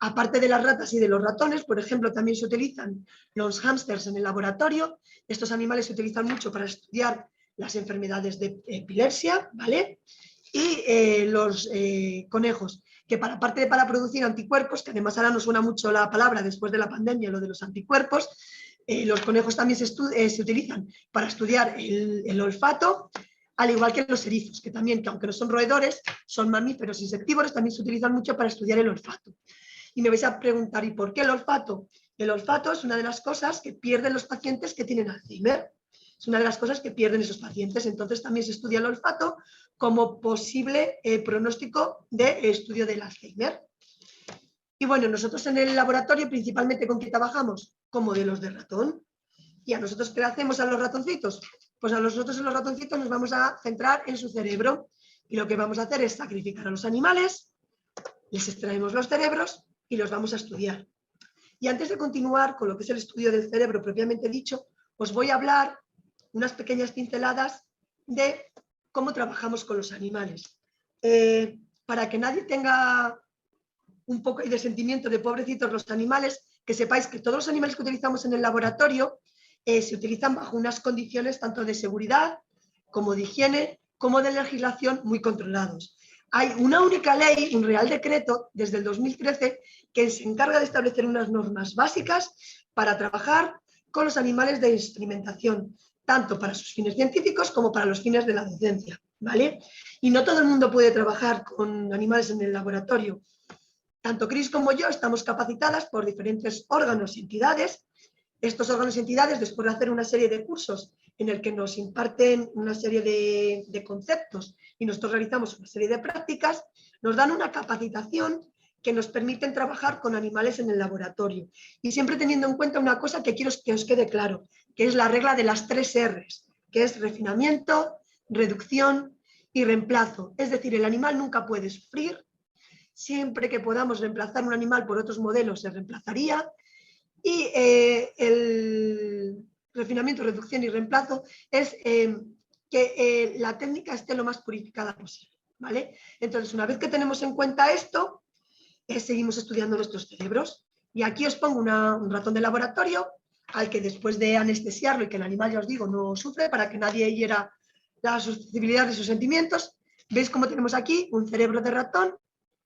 Aparte de las ratas y de los ratones, por ejemplo, también se utilizan los hámsters en el laboratorio. Estos animales se utilizan mucho para estudiar las enfermedades de epilepsia, ¿vale? Y los conejos, que aparte de para producir anticuerpos, que además ahora nos suena mucho la palabra después de la pandemia, lo de los anticuerpos, los conejos también se utilizan para estudiar el olfato, al igual que los erizos, que también, que aunque no son roedores, son mamíferos insectívoros, también se utilizan mucho para estudiar el olfato. Y me vais a preguntar, ¿y por qué el olfato? El olfato es una de las cosas que pierden los pacientes que tienen Alzheimer. Es una de las cosas que pierden esos pacientes. Entonces también se estudia el olfato como posible pronóstico de estudio del Alzheimer. Y bueno, nosotros en el laboratorio principalmente ¿con qué trabajamos? Con modelos de ratón. ¿Y a nosotros qué hacemos a los ratoncitos? Pues a nosotros en los ratoncitos nos vamos a centrar en su cerebro. Y lo que vamos a hacer es sacrificar a los animales, les extraemos los cerebros y los vamos a estudiar. Y antes de continuar con lo que es el estudio del cerebro propiamente dicho, os voy a hablar unas pequeñas pinceladas de cómo trabajamos con los animales. Para que nadie tenga un poco de sentimiento de pobrecitos los animales, que sepáis que todos los animales que utilizamos en el laboratorio se utilizan bajo unas condiciones tanto de seguridad como de higiene, como de legislación muy controlados. Hay una única ley, un real decreto, desde el 2013, que se encarga de establecer unas normas básicas para trabajar con los animales de experimentación, tanto para sus fines científicos como para los fines de la docencia, ¿vale? Y no todo el mundo puede trabajar con animales en el laboratorio. Tanto Cris como yo estamos capacitadas por diferentes órganos y entidades. Estos órganos y entidades, después de hacer una serie de cursos en el que nos imparten una serie de conceptos y nosotros realizamos una serie de prácticas, nos dan una capacitación que nos permiten trabajar con animales en el laboratorio. Y siempre teniendo en cuenta una cosa que quiero que os quede claro, que es la regla de las 3 R's, que es refinamiento, reducción y reemplazo. Es decir, el animal nunca puede sufrir. Siempre que podamos reemplazar un animal por otros modelos, se reemplazaría. Y el refinamiento, reducción y reemplazo es que la técnica esté lo más purificada posible, ¿vale? Entonces, una vez que tenemos en cuenta esto, seguimos estudiando nuestros cerebros. Y aquí os pongo un ratón de laboratorio al que después de anestesiarlo y que el animal, ya os digo, no sufre, para que nadie hiera la susceptibilidad de sus sentimientos, veis cómo tenemos aquí un cerebro de ratón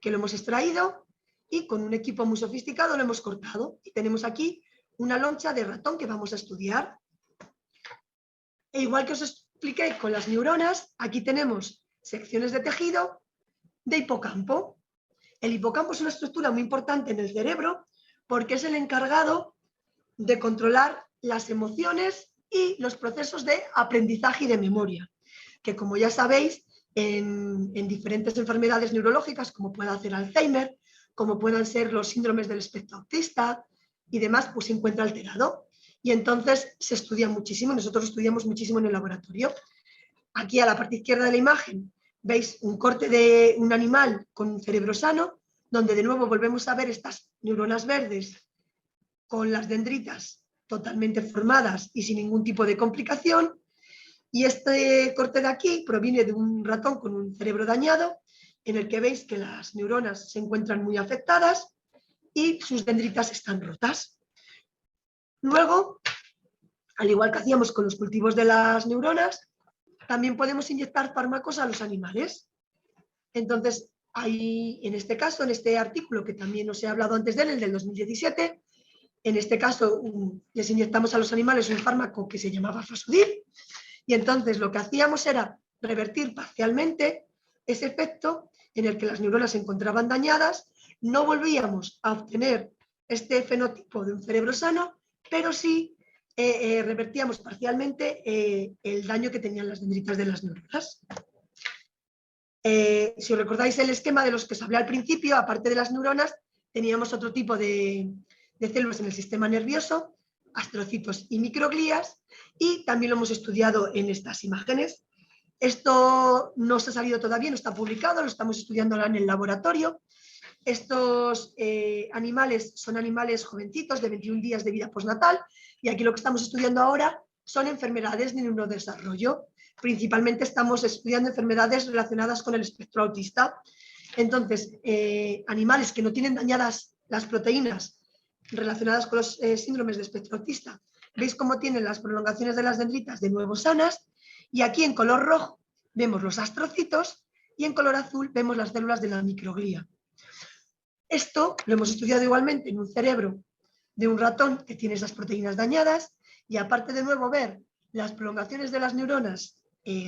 que lo hemos extraído y con un equipo muy sofisticado lo hemos cortado. Y tenemos aquí una loncha de ratón que vamos a estudiar. E igual que os expliqué con las neuronas, aquí tenemos secciones de tejido de hipocampo. El hipocampo es una estructura muy importante en el cerebro porque es el encargado de controlar las emociones y los procesos de aprendizaje y de memoria, que como ya sabéis, en diferentes enfermedades neurológicas, como puede ser Alzheimer, como puedan ser los síndromes del espectro autista y demás, pues se encuentra alterado. Y entonces se estudia muchísimo, nosotros estudiamos muchísimo en el laboratorio. Aquí a la parte izquierda de la imagen veis un corte de un animal con un cerebro sano, donde de nuevo volvemos a ver estas neuronas verdes con las dendritas totalmente formadas y sin ningún tipo de complicación. Y este corte de aquí proviene de un ratón con un cerebro dañado, en el que veis que las neuronas se encuentran muy afectadas y sus dendritas están rotas. Luego, al igual que hacíamos con los cultivos de las neuronas, también podemos inyectar fármacos a los animales. Entonces, hay, en este caso, en este artículo que también os he hablado antes de él, el del 2017, en este caso les inyectamos a los animales un fármaco que se llamaba Fasudil, y entonces lo que hacíamos era revertir parcialmente ese efecto en el que las neuronas se encontraban dañadas. No volvíamos a obtener este fenotipo de un cerebro sano, pero sí revertíamos parcialmente el daño que tenían las dendritas de las neuronas. Si os recordáis el esquema de los que os hablé al principio, aparte de las neuronas, teníamos otro tipo de células en el sistema nervioso, astrocitos y microglías, y también lo hemos estudiado en estas imágenes. Esto no se ha salido todavía, no está publicado, lo estamos estudiando ahora en el laboratorio. Estos animales son animales jovencitos de 21 días de vida postnatal, y aquí lo que estamos estudiando ahora son enfermedades de neurodesarrollo. Principalmente estamos estudiando enfermedades relacionadas con el espectro autista. Entonces, animales que no tienen dañadas las proteínas relacionadas con los síndromes de espectro autista, veis cómo tienen las prolongaciones de las dendritas de nuevo sanas, y aquí en color rojo vemos los astrocitos y en color azul vemos las células de la microglía. Esto lo hemos estudiado igualmente en un cerebro de un ratón que tiene esas proteínas dañadas, y aparte de nuevo ver las prolongaciones de las neuronas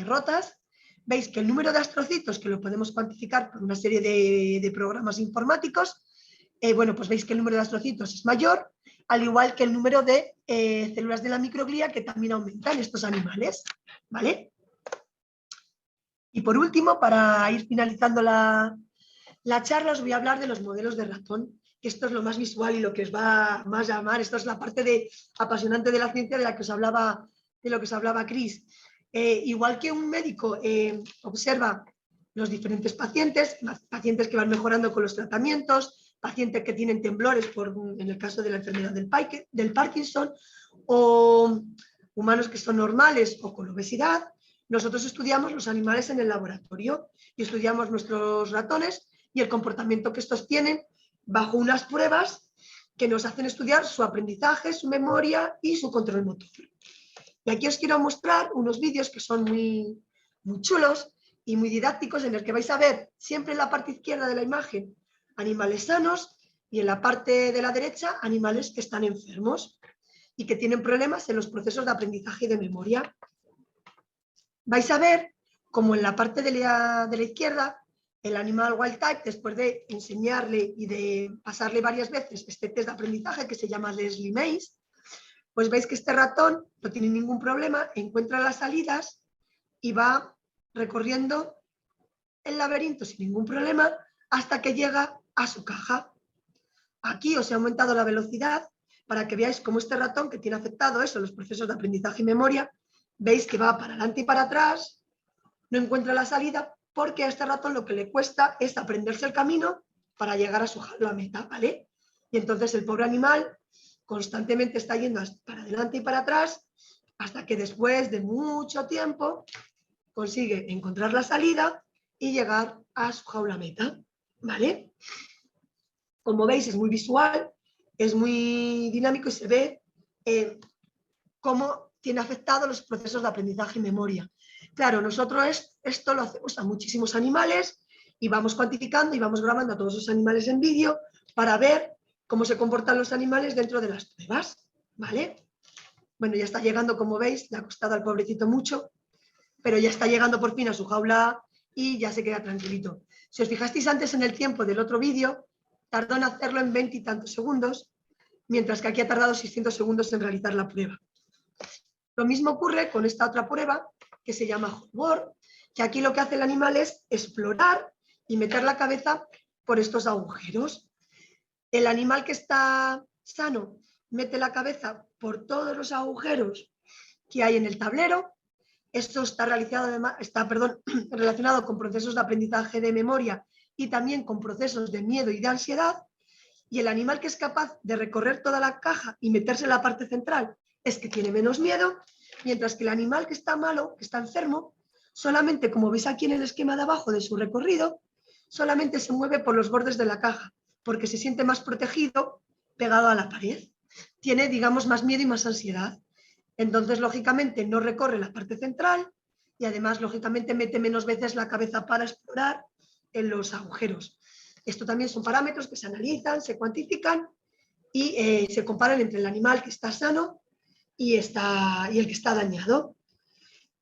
rotas, veis que el número de astrocitos, que lo podemos cuantificar por una serie de programas informáticos, bueno, pues veis que el número de astrocitos es mayor, al igual que el número de células de la microglía, que también aumentan en estos animales, ¿vale? Y por último, para ir finalizando la charla, os voy a hablar de los modelos de ratón, que esto es lo más visual y lo que os va más a llamar. Esto es la parte apasionante de la ciencia de lo que os hablaba Chris. Igual que un médico observa los diferentes pacientes que van mejorando con los tratamientos, pacientes que tienen temblores en el caso de la enfermedad del Parkinson, o humanos que son normales o con obesidad, nosotros estudiamos los animales en el laboratorio y estudiamos nuestros ratones y el comportamiento que estos tienen bajo unas pruebas que nos hacen estudiar su aprendizaje, su memoria y su control motor. Y aquí os quiero mostrar unos vídeos que son muy, muy chulos y muy didácticos, en el que vais a ver siempre en la parte izquierda de la imagen animales sanos y en la parte de la derecha animales que están enfermos y que tienen problemas en los procesos de aprendizaje y de memoria. Vais a ver como en la parte de la izquierda el animal wild type, después de enseñarle y de pasarle varias veces este test de aprendizaje que se llama Leslie Maze, pues veis que este ratón no tiene ningún problema, encuentra las salidas y va recorriendo el laberinto sin ningún problema hasta que llega a su caja. Aquí os he aumentado la velocidad para que veáis cómo este ratón, que tiene afectado eso, los procesos de aprendizaje y memoria, veis que va para adelante y para atrás, no encuentra la salida, porque a este ratón lo que le cuesta es aprenderse el camino para llegar a su jaula meta, ¿vale? Y entonces el pobre animal constantemente está yendo para adelante y para atrás, hasta que después de mucho tiempo consigue encontrar la salida y llegar a su jaula meta, ¿vale? Como veis, es muy visual, es muy dinámico y se ve cómo tiene afectado los procesos de aprendizaje y memoria. Claro, nosotros esto lo hacemos a muchísimos animales y vamos cuantificando y vamos grabando a todos esos animales en vídeo para ver cómo se comportan los animales dentro de las pruebas, ¿vale? Bueno, ya está llegando, como veis, le ha costado al pobrecito mucho, pero ya está llegando por fin a su jaula y ya se queda tranquilito. Si os fijasteis antes en el tiempo del otro vídeo, tardó en hacerlo en 20 y tantos segundos, mientras que aquí ha tardado 600 segundos en realizar la prueba. Lo mismo ocurre con esta otra prueba que se llama Hoverboard, que aquí lo que hace el animal es explorar y meter la cabeza por estos agujeros. El animal que está sano mete la cabeza por todos los agujeros que hay en el tablero. Esto está relacionado con procesos de aprendizaje de memoria y también con procesos de miedo y de ansiedad. Y el animal que es capaz de recorrer toda la caja y meterse en la parte central es que tiene menos miedo, mientras que el animal que está malo, que está enfermo, solamente, como veis aquí en el esquema de abajo de su recorrido, solamente se mueve por los bordes de la caja, porque se siente más protegido pegado a la pared. Tiene, digamos, más miedo y más ansiedad. Entonces, lógicamente, no recorre la parte central y además, lógicamente, mete menos veces la cabeza para explorar en los agujeros. Esto también son parámetros que se analizan, se cuantifican y se comparan entre el animal que está sano y el que está dañado.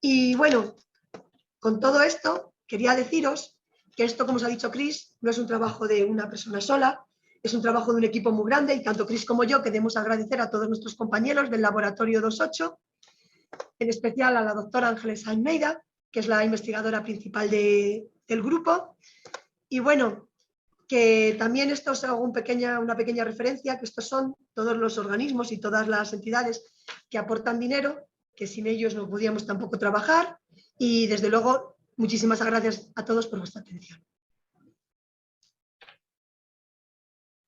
Y bueno, con todo esto, quería deciros que esto, como os ha dicho Chris, no es un trabajo de una persona sola, es un trabajo de un equipo muy grande y tanto Cris como yo queremos agradecer a todos nuestros compañeros del Laboratorio 28, en especial a la doctora Ángeles Almeida, que es la investigadora principal del grupo. Y bueno, que también esto os hago una pequeña referencia, que estos son todos los organismos y todas las entidades que aportan dinero, que sin ellos no podíamos tampoco trabajar. Y desde luego, muchísimas gracias a todos por vuestra atención.